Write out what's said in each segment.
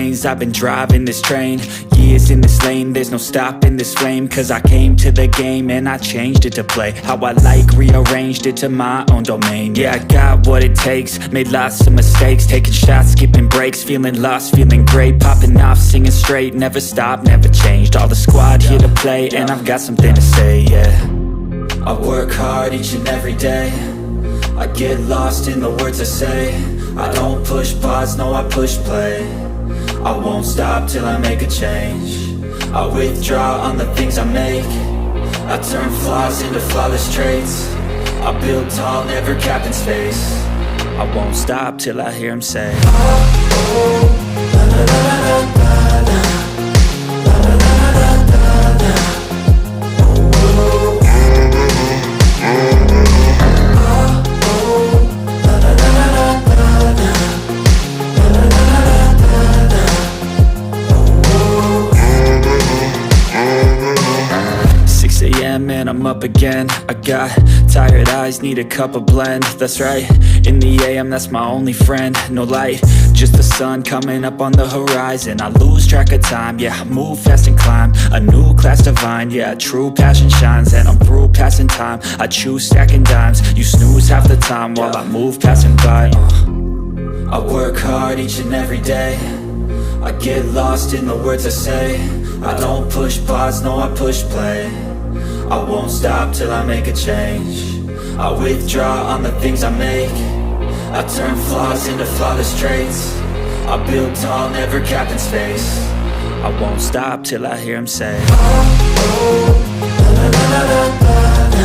veins, I've been driving this train. Years in this lane, there's no stopping this flame. Cause I came to the game and I changed it to play how I like, rearranged it to my own domain. Yeah, I got what it takes, made lots of mistakes, taking shots, skipping breaks, feeling lost, feeling great, popping off, singing straight, never stopped, never changed. All the squad here to play and I've got something to say, yeah. I work hard each and every day, I get lost in the words I say. I don't push pause, no I push play. I won't stop till I make a change. I withdraw on the things I make. I turn flaws into flawless traits. I build tall, never capped in space. I won't stop till I hear him say, oh, oh, la, la, la, la, la, la, la, la, la, la, la, la. And I'm up again. I got tired eyes, need a cup of blend. That's right, in the AM, that's my only friend. No light, just the sun coming up on the horizon. I lose track of time, yeah, I move fast and climb a new class divine, yeah, true passion shines. And I'm through passing time, I choose stacking dimes. You snooze half the time while I move passing by. I work hard each and every day, I get lost in the words I say. I don't push pause, no I push play. I won't stop till I make a change. I withdraw on the things I make. I turn flaws into flawless traits. I build tall, never capped in space. I won't stop till I hear him say, oh, oh, la, la, la, la, la,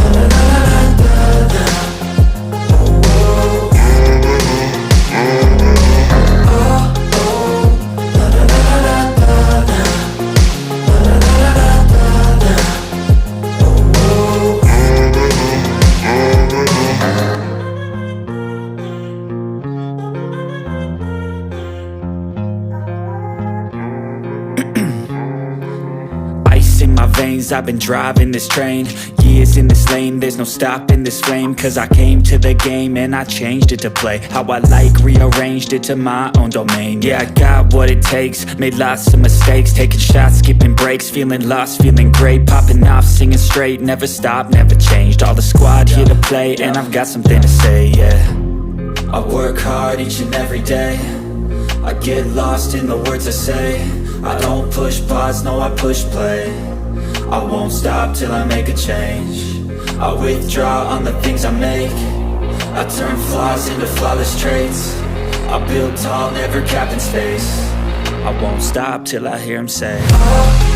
la, la, la, la, la, la. I've been driving this train, years in this lane, there's no stopping this flame. Cause I came to the game and I changed it to play how I like, rearranged it to my own domain. Yeah, I got what it takes, made lots of mistakes, taking shots, skipping breaks, feeling lost, feeling great, popping off, singing straight, never stopped, never changed. All the squad here to play and I've got something to say, yeah. I work hard each and every day, I get lost in the words I say. I don't push pause, no I push play. I won't stop till I make a change. I withdraw on the things I make. I turn flaws into flawless traits. I build tall, never capped in space. I won't stop till I hear him say, oh,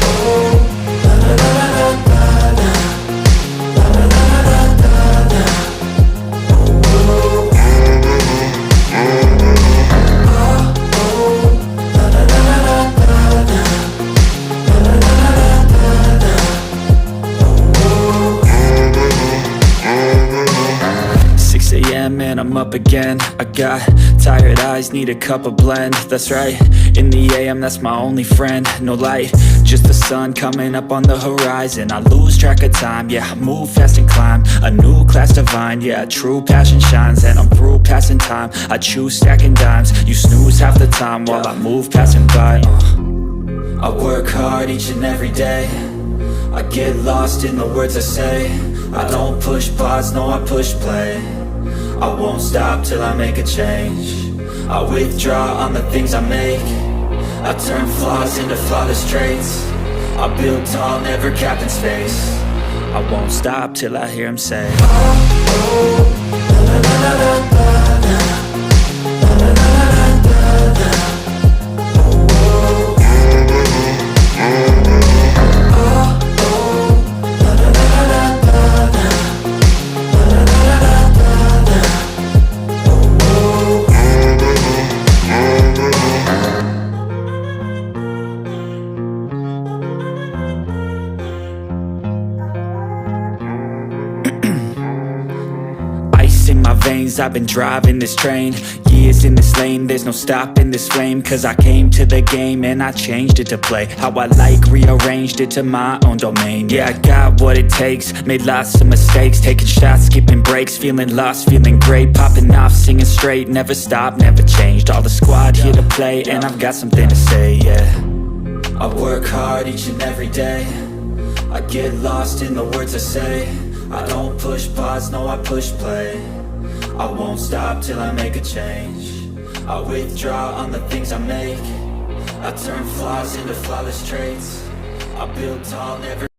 oh, la, la, la, la, la, la, la, la, la, la, la, la, la. And I'm up again. I got tired eyes, need a cup of blend. That's right, in the AM, that's my only friend. No light, just the sun coming up on the horizon. I lose track of time, yeah, I move fast and climb a new class divine, yeah, true passion shines. And I'm through passing time, I choose stacking dimes. You snooze half the time while I move passing by. I work hard each and every day, I get lost in the words I say. I don't push pause, no I push play. I won't stop till I make a change. I withdraw on the things I make. I turn flaws into flawless traits. I build tall, never capped in space. I won't stop till I hear him say, oh, oh, la, la, la, la, la, la, la, la, la, la, la, la. I've been driving this train, Years in this lane, there's no stopping this flame. Cause I came to the game and I changed it to play how I like, rearranged it to my own domain. Yeah, I got what it takes, made lots of mistakes, taking shots, skipping breaks, feeling lost, feeling great, popping off, singing straight, never stopped, never changed. All the squad here to play, and I've got something to say, yeah. I work hard each and every day, I get lost in the words I say. I don't push pause, no I push play. I won't stop till I make a change. I withdraw on the things I make. I turn flaws into flawless traits. I build tall, never